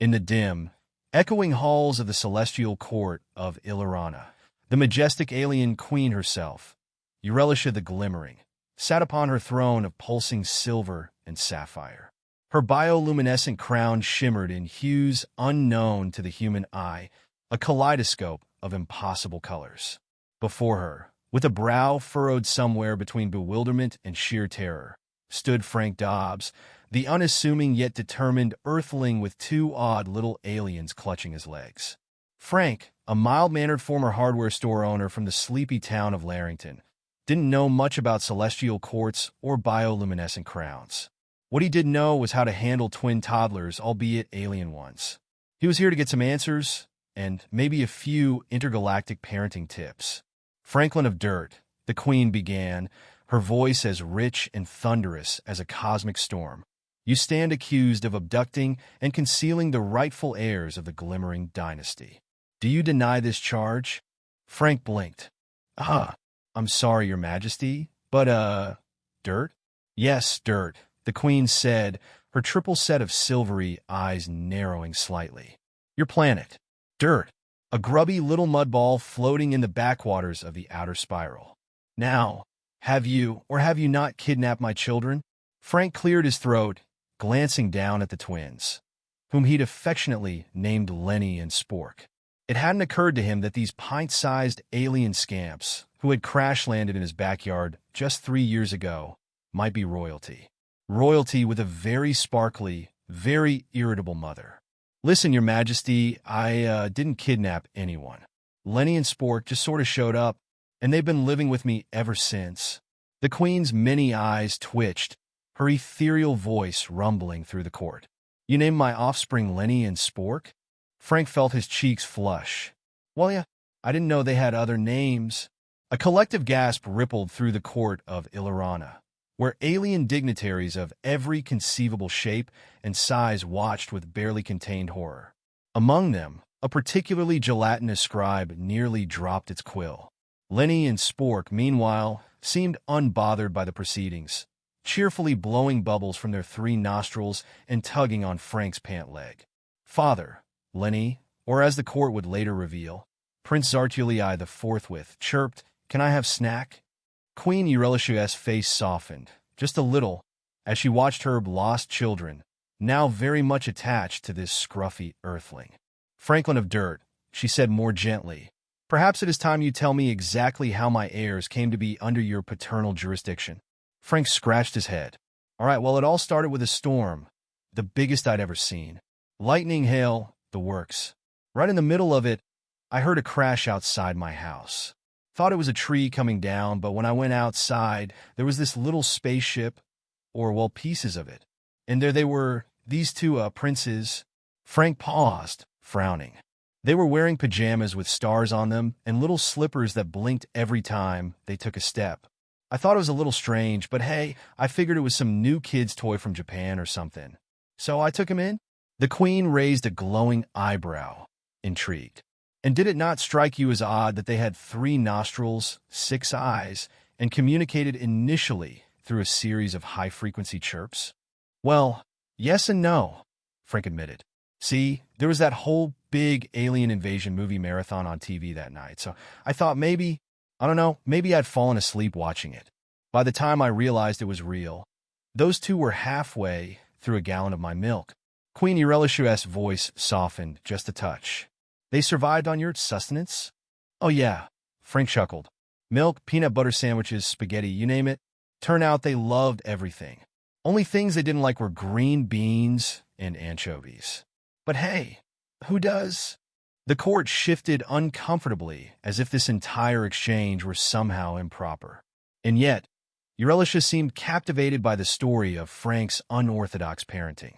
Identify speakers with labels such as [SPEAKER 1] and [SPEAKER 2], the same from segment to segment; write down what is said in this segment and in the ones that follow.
[SPEAKER 1] In the dim, echoing halls of the celestial court of Illyana, the majestic alien queen herself, Eurelisha the Glimmering, sat upon her throne of pulsing silver and sapphire. Her bioluminescent crown shimmered in hues unknown to the human eye, a kaleidoscope of impossible colors. Before her, with a brow furrowed somewhere between bewilderment and sheer terror, stood Frank Dobbs, the unassuming yet determined Earthling with two odd little aliens clutching his legs. Frank, a mild-mannered former hardware store owner from the sleepy town of Larrington, didn't know much about celestial courts or bioluminescent crowns. What he did know was how to handle twin toddlers, albeit alien ones. He was here to get some answers, and maybe a few intergalactic parenting tips. Franklin of Dirt, the queen began, her voice as rich and thunderous as a cosmic storm. You stand accused of abducting and concealing the rightful heirs of the Glimmering dynasty. Do you deny this charge? Frank blinked. I'm sorry, Your Majesty, but, Dirt? Yes, Dirt, the queen said, her triple set of silvery eyes narrowing slightly. Your planet, Dirt, a grubby little mud ball floating in the backwaters of the outer spiral. Now, have you or have you not kidnapped my children? Frank cleared his throat, glancing down at the twins, whom he'd affectionately named Lenny and Spork. It hadn't occurred to him that these pint-sized alien scamps, who had crash-landed in his backyard just 3 years ago, might be royalty. Royalty with a very sparkly, very irritable mother. Listen, Your Majesty, I didn't kidnap anyone. Lenny and Spork just sort of showed up, and they've been living with me ever since. The queen's many eyes twitched, her ethereal voice rumbling through the court. You named my offspring Lenny and Spork? Frank felt his cheeks flush. Well, yeah, I didn't know they had other names. A collective gasp rippled through the court of Illyana, where alien dignitaries of every conceivable shape and size watched with barely contained horror. Among them, a particularly gelatinous scribe nearly dropped its quill. Lenny and Spork, meanwhile, seemed unbothered by the proceedings, cheerfully blowing bubbles from their 3 nostrils and tugging on Frank's pant leg. Father, Lenny, or as the court would later reveal, Prince Zartulii the forthwith chirped, "Can I have snack?" Queen Eurelisha's face softened, just a little, as she watched her lost children, now very much attached to this scruffy Earthling. Franklin of Dirt, she said more gently, perhaps it is time you tell me exactly how my heirs came to be under your paternal jurisdiction. Frank scratched his head. All right, well, it all started with a storm, the biggest I'd ever seen. Lightning, hail, the works. Right in the middle of it, I heard a crash outside my house. Thought it was a tree coming down, but when I went outside, there was this little spaceship, or, well, pieces of it. And there they were, these 2 princes. Frank paused, frowning. They were wearing pajamas with stars on them and little slippers that blinked every time they took a step. I thought it was a little strange, but hey, I figured it was some new kid's toy from Japan or something. So I took him in. The queen raised a glowing eyebrow, intrigued. And did it not strike you as odd that they had 3 nostrils, 6 eyes, and communicated initially through a series of high-frequency chirps? Well, yes and no, Frank admitted. See, there was that whole big alien invasion movie marathon on TV that night, so I thought maybe, I don't know, maybe I'd fallen asleep watching it. By the time I realized it was real, those 2 were halfway through a gallon of my milk. Queen Eurelisha's voice softened just a touch. They survived on your sustenance? Oh yeah, Frank chuckled. Milk, peanut butter sandwiches, spaghetti, you name it. Turned out they loved everything. Only things they didn't like were green beans and anchovies. But hey, who does? The court shifted uncomfortably, as if this entire exchange were somehow improper. And yet, Eurelisha seemed captivated by the story of Frank's unorthodox parenting.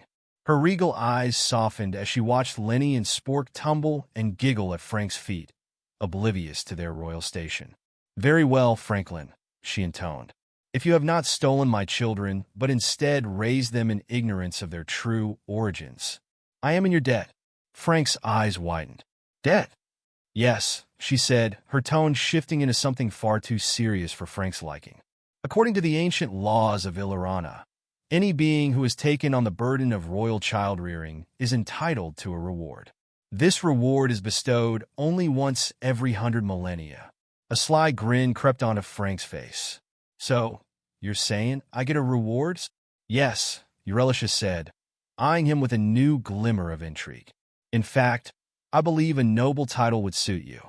[SPEAKER 1] Her regal eyes softened as she watched Lenny and Spork tumble and giggle at Frank's feet, oblivious to their royal station. Very well, Franklin, she intoned. If you have not stolen my children, but instead raised them in ignorance of their true origins, I am in your debt. Frank's eyes widened. Debt? Yes, she said, her tone shifting into something far too serious for Frank's liking. According to the ancient laws of Illyana, Any being who has taken on the burden of royal child-rearing is entitled to a reward. This reward is bestowed only once every 100 millennia. A sly grin crept onto Frank's face. So, you're saying I get a reward? Yes, Eurelisha said, eyeing him with a new glimmer of intrigue. In fact, I believe a noble title would suit you.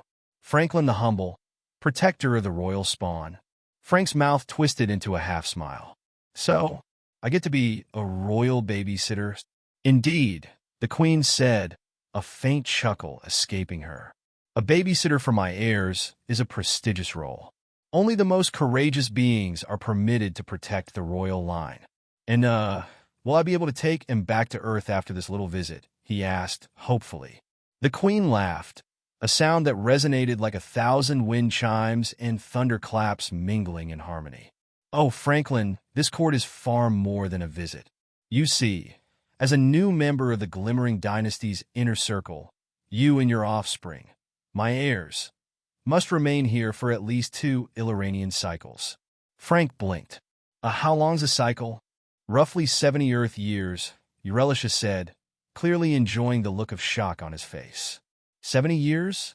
[SPEAKER 1] Franklin the Humble, protector of the royal spawn. Frank's mouth twisted into a half-smile. So, I get to be a royal babysitter? Indeed, the queen said, a faint chuckle escaping her. A babysitter for my heirs is a prestigious role. Only the most courageous beings are permitted to protect the royal line. And, will I be able to take him back to Earth after this little visit? He asked, hopefully. The queen laughed, a sound that resonated like 1,000 wind chimes and thunderclaps mingling in harmony. Oh, Franklin, this court is far more than a visit. You see, as a new member of the glimmering dynasty's inner circle, you and your offspring, my heirs, must remain here for at least 2 Illyrian cycles. Frank blinked. How long's a cycle? Roughly 70 Earth years, Eurelisha said, clearly enjoying the look of shock on his face. 70 years?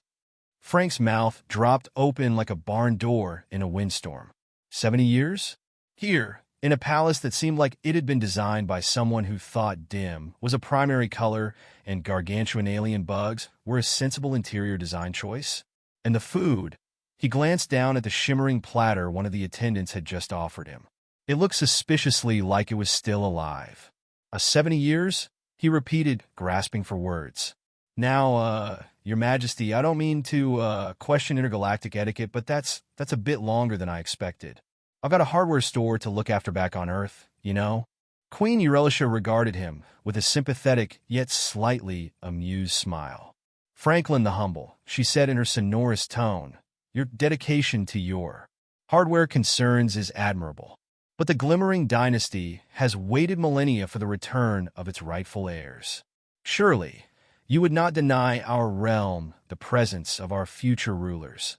[SPEAKER 1] Frank's mouth dropped open like a barn door in a windstorm. 70 years? Here, in a palace that seemed like it had been designed by someone who thought dim was a primary color and gargantuan alien bugs were a sensible interior design choice. And the food. He glanced down at the shimmering platter one of the attendants had just offered him. It looked suspiciously like it was still alive. 70 years? He repeated, grasping for words. Now, Your Majesty, I don't mean to question intergalactic etiquette, but that's a bit longer than I expected. I've got a hardware store to look after back on Earth, you know? Queen Eurelisha regarded him with a sympathetic yet slightly amused smile. Franklin the Humble, she said in her sonorous tone, your dedication to your hardware concerns is admirable. But the glimmering dynasty has waited millennia for the return of its rightful heirs. Surely, you would not deny our realm the presence of our future rulers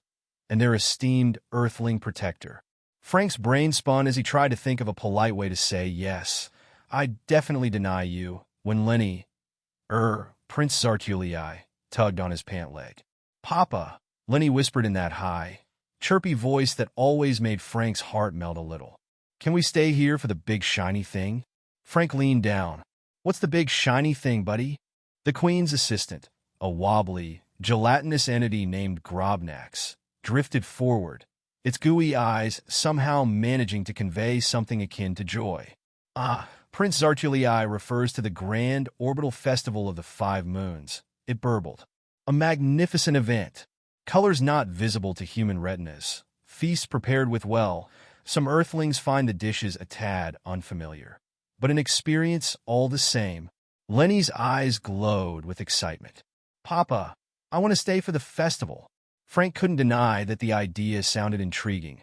[SPEAKER 1] and their esteemed Earthling protector. Frank's brain spun as he tried to think of a polite way to say, yes, I definitely deny you, when Lenny, Prince Zartulii, tugged on his pant leg. Papa, Lenny whispered in that high, chirpy voice that always made Frank's heart melt a little. Can we stay here for the big shiny thing? Frank leaned down. What's the big shiny thing, buddy? The queen's assistant, a wobbly, gelatinous entity named Grobnax, drifted forward, its gooey eyes somehow managing to convey something akin to joy. Prince Zartulii refers to the grand orbital festival of the 5 moons, it burbled. A magnificent event. Colors not visible to human retinas. Feasts prepared with well. Some Earthlings find the dishes a tad unfamiliar. But an experience all the same. Lenny's eyes glowed with excitement. Papa, I want to stay for the festival. Frank couldn't deny that the idea sounded intriguing.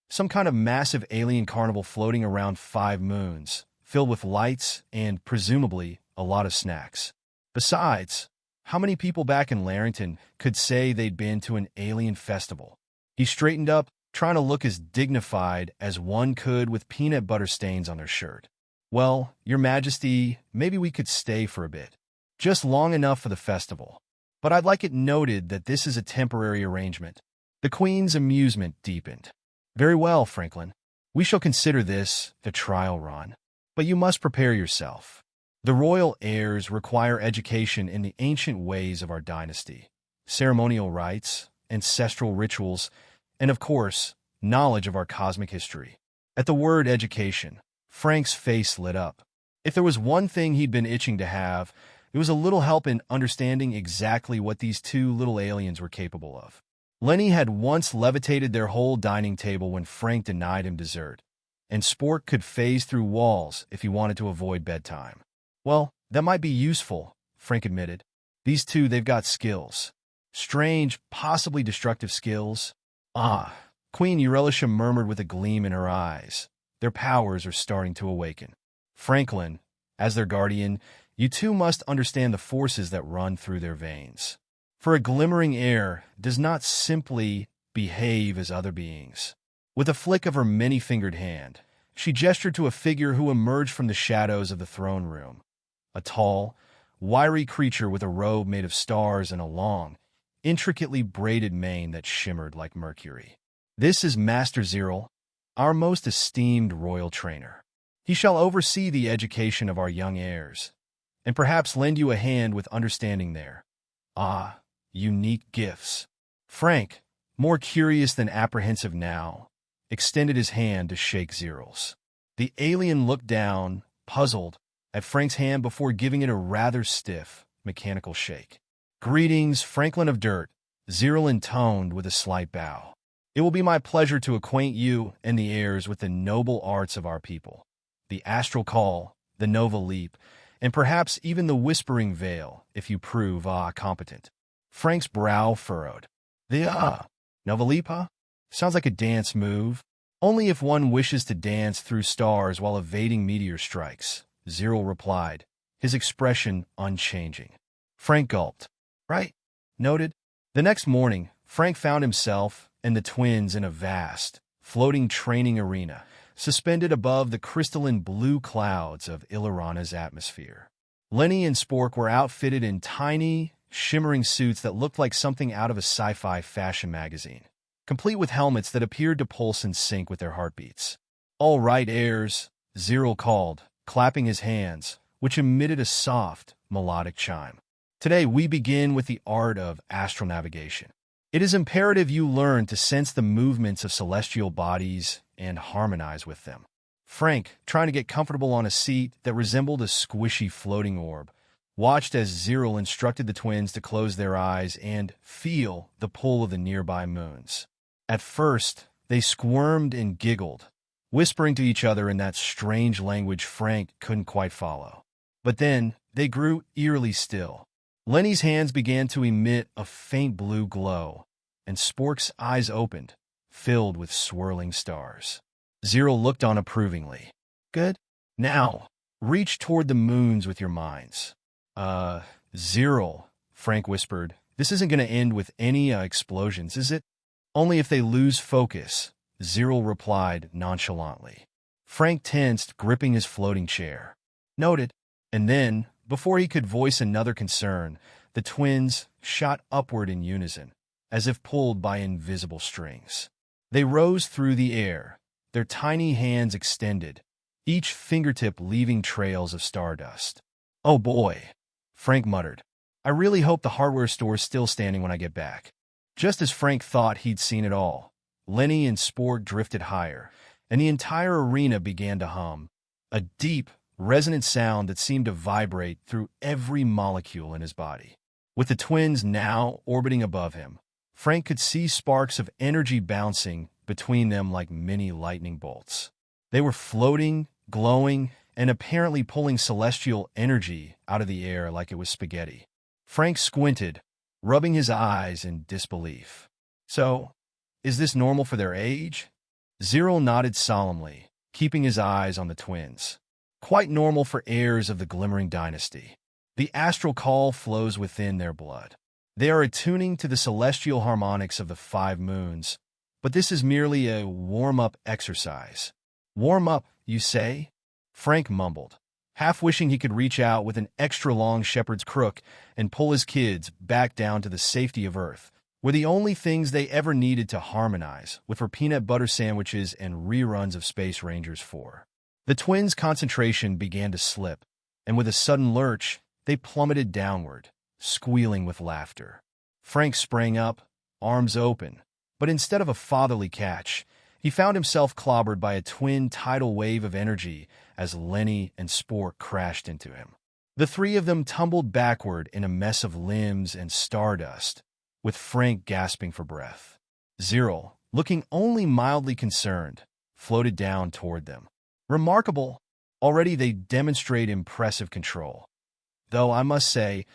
[SPEAKER 1] Some kind of massive alien carnival floating around 5 moons, filled with lights and, presumably, a lot of snacks. Besides, how many people back in Larrington could say they'd been to an alien festival? He straightened up, trying to look as dignified as one could with peanut butter stains on their shirt. Well, Your Majesty, maybe we could stay for a bit. Just long enough for the festival. But I'd like it noted that this is a temporary arrangement. The Queen's amusement deepened. Very well, Franklin. We shall consider this the trial run. But you must prepare yourself. The royal heirs require education in the ancient ways of our dynasty, ceremonial rites, ancestral rituals, and of course, knowledge of our cosmic history. At the word education, Frank's face lit up. If there was one thing he'd been itching to have, it was a little help in understanding exactly what these 2 little aliens were capable of. Lenny had once levitated their whole dining table when Frank denied him dessert, and Spork could phase through walls if he wanted to avoid bedtime. Well, that might be useful, Frank admitted. These 2, they've got skills. Strange, possibly destructive skills. Queen Eurelisha murmured with a gleam in her eyes. Their powers are starting to awaken. Franklin, as their guardian, you 2 must understand the forces that run through their veins. For a glimmering heir does not simply behave as other beings. With a flick of her many-fingered hand, She gestured to a figure who emerged from the shadows of the throne room. A tall, wiry creature with a robe made of stars and a long, intricately braided mane that shimmered like mercury. This is Master Ziril, our most esteemed royal trainer. He shall oversee the education of our young heirs, and perhaps lend you a hand with understanding their, unique gifts. Frank, more curious than apprehensive now, extended his hand to shake Ziril's. The alien looked down, puzzled, at Frank's hand before giving it a rather stiff, mechanical shake. "Greetings, Franklin of Dirt," Ziril intoned with a slight bow. "It will be my pleasure to acquaint you and the heirs with the noble arts of our people. The astral call, the nova leap, and perhaps even the whispering veil, if you prove, competent." Frank's brow furrowed. "The, nova leap, huh? Sounds like a dance move. Only if one wishes to dance through stars while evading meteor strikes," Ziril replied, his expression unchanging. Frank gulped. "Right. Noted." The next morning, Frank found himself and the twins in a vast, floating training arena, suspended above the crystalline blue clouds of Illyriana's atmosphere. Lenny and Spork were outfitted in tiny, shimmering suits that looked like something out of a sci-fi fashion magazine, complete with helmets that appeared to pulse in sync with their heartbeats. "All right, heirs," Ziril called, clapping his hands, which emitted a soft, melodic chime. "Today we begin with the art of astral navigation. It is imperative you learn to sense the movements of celestial bodies and harmonize with them." Frank, trying to get comfortable on a seat that resembled a squishy floating orb, watched as Ziril instructed the twins to close their eyes and feel the pull of the nearby moons. At first, they squirmed and giggled, whispering to each other in that strange language Frank couldn't quite follow. But then, they grew eerily still. Lenny's hands began to emit a faint blue glow, and Spork's eyes opened, filled with swirling stars. Ziril looked on approvingly. "Good. Now, reach toward the moons with your minds." Ziril," Frank whispered, "this isn't going to end with any explosions, is it?" "Only if they lose focus," Ziril replied nonchalantly. Frank tensed, gripping his floating chair. "Noted." And then, before he could voice another concern, the twins shot upward in unison, as if pulled by invisible strings. They rose through the air, their tiny hands extended, each fingertip leaving trails of stardust. "Oh boy," Frank muttered. "I really hope the hardware store's still standing when I get back." Just as Frank thought he'd seen it all, Lenny and Spork drifted higher, and the entire arena began to hum, a deep, resonant sound that seemed to vibrate through every molecule in his body. With the twins now orbiting above him, Frank could see sparks of energy bouncing between them like mini lightning bolts. They were floating, glowing, and apparently pulling celestial energy out of the air like it was spaghetti. Frank squinted, rubbing his eyes in disbelief. "So, is this normal for their age?" Ziril nodded solemnly, keeping his eyes on the twins. "Quite normal for heirs of the glimmering dynasty. The astral call flows within their blood. They are attuning to the celestial harmonics of the 5 moons, but this is merely a warm-up exercise." "Warm up, you say?" Frank mumbled, half wishing he could reach out with an extra-long shepherd's crook and pull his kids back down to the safety of Earth, where the only things they ever needed to harmonize were peanut butter sandwiches and reruns of Space Rangers 4. The twins' concentration began to slip, and with a sudden lurch, they plummeted downward, squealing with laughter. Frank sprang up, arms open, but instead of a fatherly catch, he found himself clobbered by a twin tidal wave of energy as Lenny and Spork crashed into him. The 3 of them tumbled backward in a mess of limbs and stardust, with Frank gasping for breath. Ziril, looking only mildly concerned, floated down toward them. "Remarkable. Already they demonstrate impressive control. Though I must say,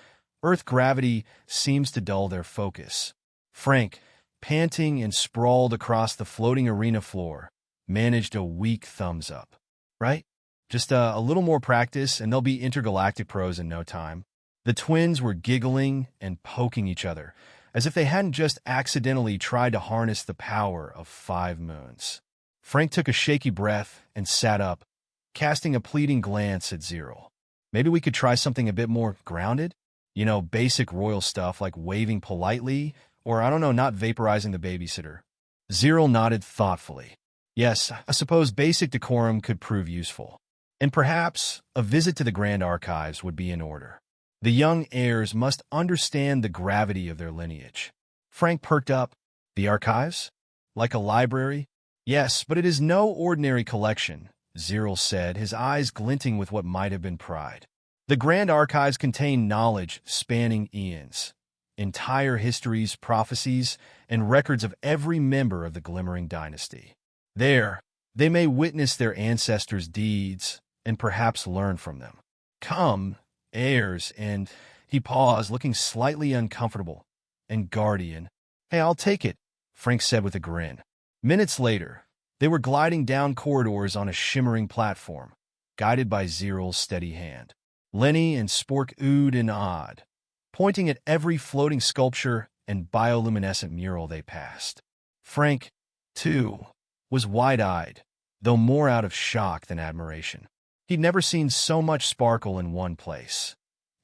[SPEAKER 1] Earth gravity seems to dull their focus." Frank, panting and sprawled across the floating arena floor, managed a weak thumbs up. "Right? Just a little more practice and they'll be intergalactic pros in no time." The twins were giggling and poking each other, as if they hadn't just accidentally tried to harness the power of 5 moons. Frank took a shaky breath and sat up, casting a pleading glance at Zero. Maybe we could try something a bit more grounded? You know, basic royal stuff like waving politely, or I don't know, not vaporizing the babysitter. Zero nodded thoughtfully. Yes, I suppose basic decorum could prove useful. And perhaps a visit to the Grand Archives would be in order. The young heirs must understand the gravity of their lineage. Frank perked up. The archives? Like a library? Yes, but it is no ordinary collection, Zero said, his eyes glinting with what might have been pride. The Grand Archives contain knowledge spanning eons, entire histories, prophecies, and records of every member of the glimmering dynasty. There, they may witness their ancestors' deeds and perhaps learn from them. Come, heirs, and he paused, looking slightly uncomfortable, and guardian. Hey, I'll take it, Frank said with a grin. Minutes later, they were gliding down corridors on a shimmering platform, guided by Zero's steady hand. Lenny and Spork oohed and awed, pointing at every floating sculpture and bioluminescent mural they passed. Frank, too, was wide-eyed, though more out of shock than admiration. He'd never seen so much sparkle in one place.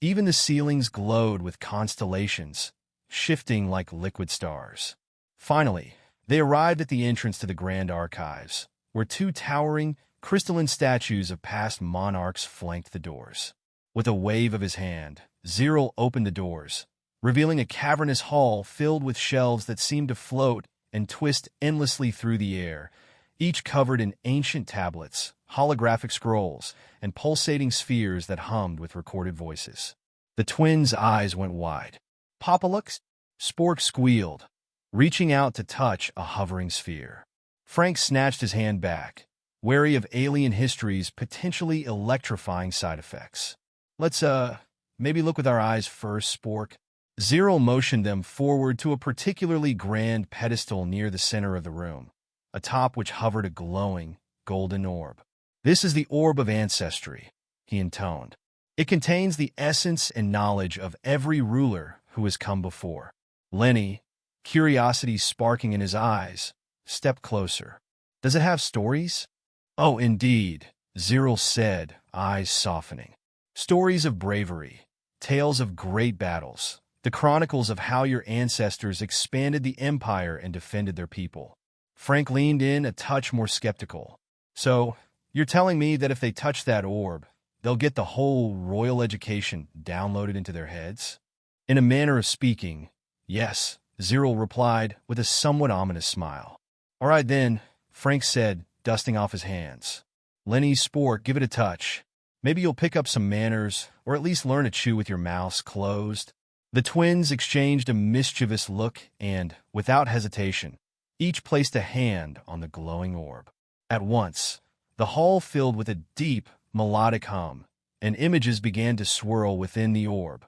[SPEAKER 1] Even the ceilings glowed with constellations, shifting like liquid stars. Finally, they arrived at the entrance to the Grand Archives, where two towering, crystalline statues of past monarchs flanked the doors. With a wave of his hand, Zero opened the doors, revealing a cavernous hall filled with shelves that seemed to float and twist endlessly through the air, each covered in ancient tablets, holographic scrolls, and pulsating spheres that hummed with recorded voices. The twins' eyes went wide. "Papa looks?" Spork squealed, reaching out to touch a hovering sphere. Frank snatched his hand back, wary of alien history's potentially electrifying side effects. Let's, maybe look with our eyes first, Spork. Zero motioned them forward to a particularly grand pedestal near the center of the room, atop which hovered a glowing, golden orb. This is the Orb of Ancestry, he intoned. It contains the essence and knowledge of every ruler who has come before. Lenny, curiosity sparking in his eyes, stepped closer. Does it have stories? Oh, indeed, Zero said, eyes softening. Stories of bravery, tales of great battles, the chronicles of how your ancestors expanded the empire and defended their people. Frank leaned in a touch more skeptical. So, you're telling me that if they touch that orb, they'll get the whole royal education downloaded into their heads? In a manner of speaking, yes, Zero replied with a somewhat ominous smile. All right then, Frank said, dusting off his hands. Lenny, Spork, give it a touch. Maybe you'll pick up some manners, or at least learn to chew with your mouths closed. The twins exchanged a mischievous look and, without hesitation, each placed a hand on the glowing orb. At once, the hall filled with a deep, melodic hum, and images began to swirl within the orb.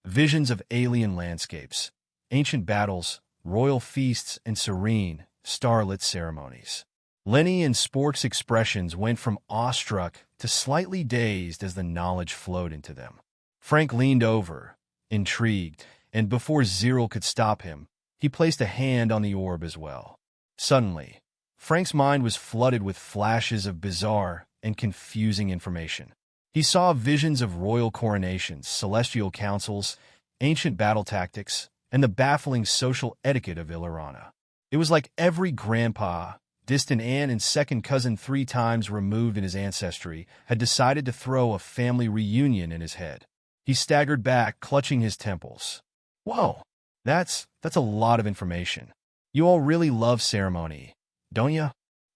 [SPEAKER 1] Visions of alien landscapes, ancient battles, royal feasts, and serene, starlit ceremonies. Lenny and Spork's expressions went from awestruck to slightly dazed as the knowledge flowed into them. Frank leaned over, intrigued, and before Zero could stop him, he placed a hand on the orb as well. Suddenly, Frank's mind was flooded with flashes of bizarre and confusing information. He saw visions of royal coronations, celestial councils, ancient battle tactics, and the baffling social etiquette of Illyana. It was like every grandpa, distant aunt, and second cousin 3 times removed in his ancestry had decided to throw a family reunion in his head. He staggered back, clutching his temples. Whoa, that's a lot of information. You all really love ceremony, don't you?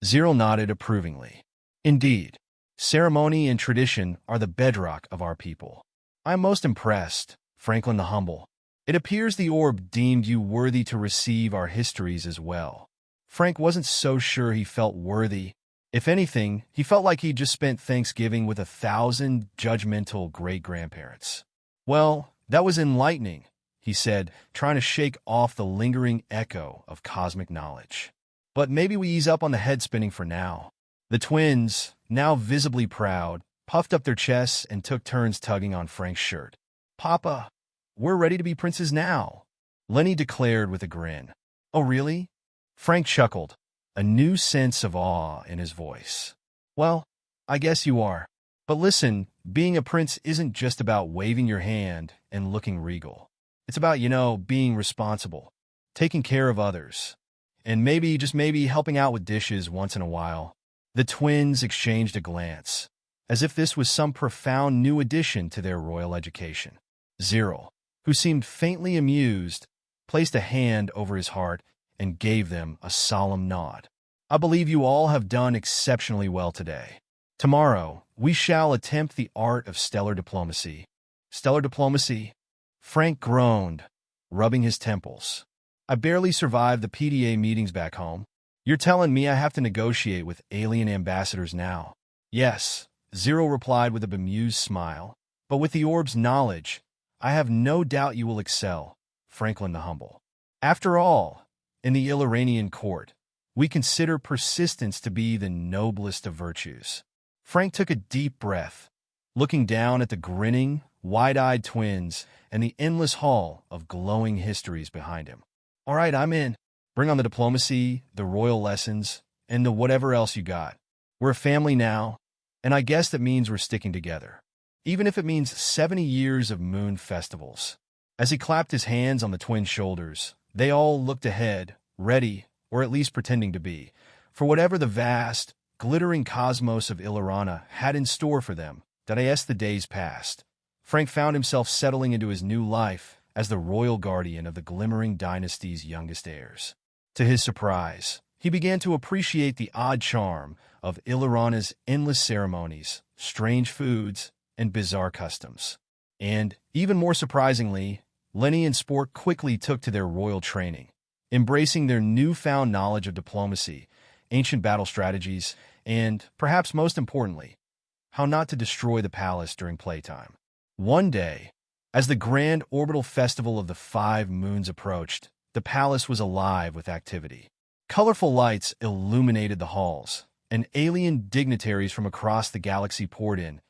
[SPEAKER 1] Zero nodded approvingly. Indeed, ceremony and tradition are the bedrock of our people. I am most impressed, Franklin the Humble. It appears the orb deemed you worthy to receive our histories as well. Frank wasn't so sure he felt worthy. If anything, he felt like he'd just spent Thanksgiving with 1,000 judgmental great-grandparents. Well, that was enlightening, he said, trying to shake off the lingering echo of cosmic knowledge. But maybe we ease up on the head spinning for now. The twins, now visibly proud, puffed up their chests and took turns tugging on Frank's shirt. Papa, we're ready to be princes now, Lenny declared with a grin. Oh, really? Frank chuckled. a new sense of awe in his voice. "Well, I guess you are. But listen, being a prince isn't just about waving your hand and looking regal. It's about, being responsible, taking care of others, and maybe, just maybe, helping out with dishes once in a while." The twins exchanged a glance, as if this was some profound new addition to their royal education. Cyril, who seemed faintly amused, placed a hand over his heart and gave them a solemn nod. "I believe you all have done exceptionally well today. Tomorrow, we shall attempt the art of stellar diplomacy." "Stellar diplomacy?" Frank groaned, rubbing his temples. "I barely survived the PDA meetings back home. You're telling me I have to negotiate with alien ambassadors now?" "Yes," Zero replied with a bemused smile. "But with the orb's knowledge, I have no doubt you will excel, Franklin the Humble. After all, in the Illyrian court, we consider persistence to be the noblest of virtues." Frank took a deep breath, looking down at the grinning, wide-eyed twins and the endless hall of glowing histories behind him. "All right, I'm in. Bring on the diplomacy, the royal lessons, and the whatever else you got. We're a family now, and I guess that means we're sticking together, even if it means 70 years of moon festivals." As he clapped his hands on the twins' shoulders, they all looked ahead, ready, or at least pretending to be, for whatever the vast, glittering cosmos of Illyrana had in store for them. As the days passed, Frank found himself settling into his new life as the royal guardian of the glimmering dynasty's youngest heirs. To his surprise, he began to appreciate the odd charm of Illyrana's endless ceremonies, strange foods, and bizarre customs. And, even more surprisingly, Lenny and Spork quickly took to their royal training, embracing their newfound knowledge of diplomacy, ancient battle strategies, and, perhaps most importantly, how not to destroy the palace during playtime. One day, as the grand orbital festival of the 5 moons approached, the palace was alive with activity. Colorful lights illuminated the halls, and alien dignitaries from across the galaxy poured in,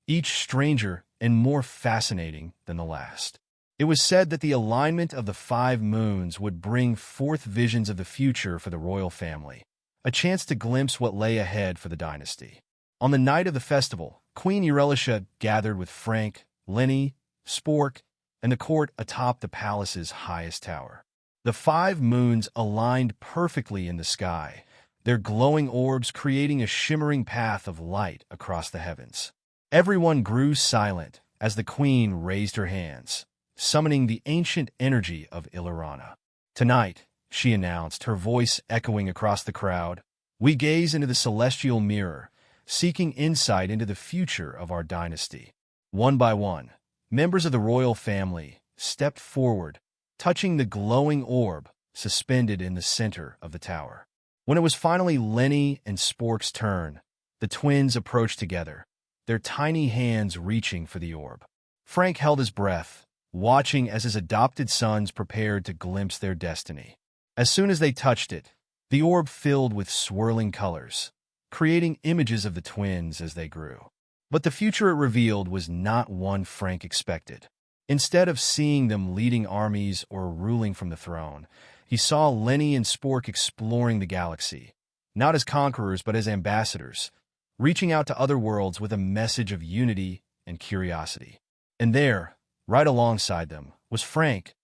[SPEAKER 1] each stranger and more fascinating than the last. It was said that the alignment of the 5 moons would bring forth visions of the future for the royal family, a chance to glimpse what lay ahead for the dynasty. On the night of the festival, Queen Eurelisha gathered with Frank, Lenny, Spork, and the court atop the palace's highest tower. The 5 moons aligned perfectly in the sky, their glowing orbs creating a shimmering path of light across the heavens. Everyone grew silent as the queen raised her hands, summoning the ancient energy of Illyrana. "Tonight," she announced, her voice echoing across the crowd, "we gaze into the celestial mirror, seeking insight into the future of our dynasty." One by one, members of the royal family stepped forward, touching the glowing orb suspended in the center of the tower. When it was finally Lenny and Spork's turn, the twins approached together, their tiny hands reaching for the orb. Frank held his breath, watching as his adopted sons prepared to glimpse their destiny. As soon as they touched it, the orb filled with swirling colors, creating images of the twins as they grew. But the future it revealed was not one Frank expected. Instead of seeing them leading armies or ruling from the throne, he saw Lenny and Spork exploring the galaxy, not as conquerors but as ambassadors, reaching out to other worlds with a message of unity and curiosity. And there, right alongside them, was Frank,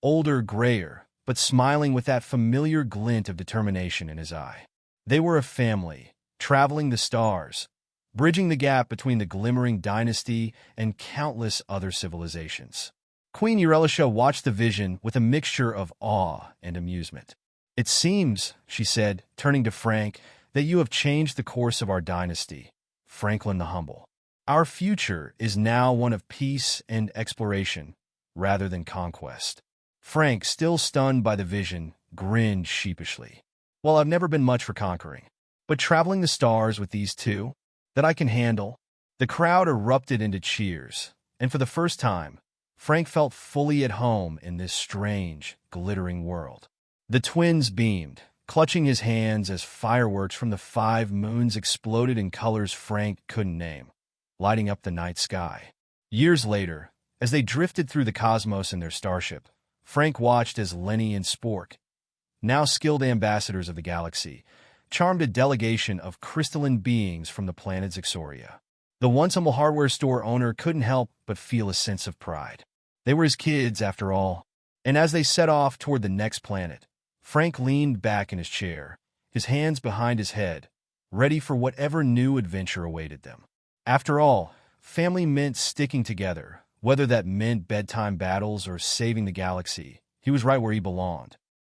[SPEAKER 1] older, grayer, but smiling with that familiar glint of determination in his eye. They were a family, traveling the stars, bridging the gap between the glimmering dynasty and countless other civilizations. Queen Eurelisha watched the vision with a mixture of awe and amusement. "It seems," she said, turning to Frank, "that you have changed the course of our dynasty, Franklin the Humble. Our future is now one of peace and exploration, rather than conquest." Frank, still stunned by the vision, grinned sheepishly. "Well, I've never been much for conquering, but traveling the stars with these two, that I can handle." The crowd erupted into cheers, and for the first time, Frank felt fully at home in this strange, glittering world. The twins beamed, clutching his hands as fireworks from the 5 moons exploded in colors Frank couldn't name, lighting up the night sky. Years later, as they drifted through the cosmos in their starship, Frank watched as Lenny and Spork, now skilled ambassadors of the galaxy, charmed a delegation of crystalline beings from the planet Zixoria. The once humble hardware store owner couldn't help but feel a sense of pride. They were his kids, after all. And as they set off toward the next planet, Frank leaned back in his chair, his hands behind his head, ready for whatever new adventure awaited them. After all, family meant sticking together, whether that meant bedtime battles or saving the galaxy. He was right where he belonged.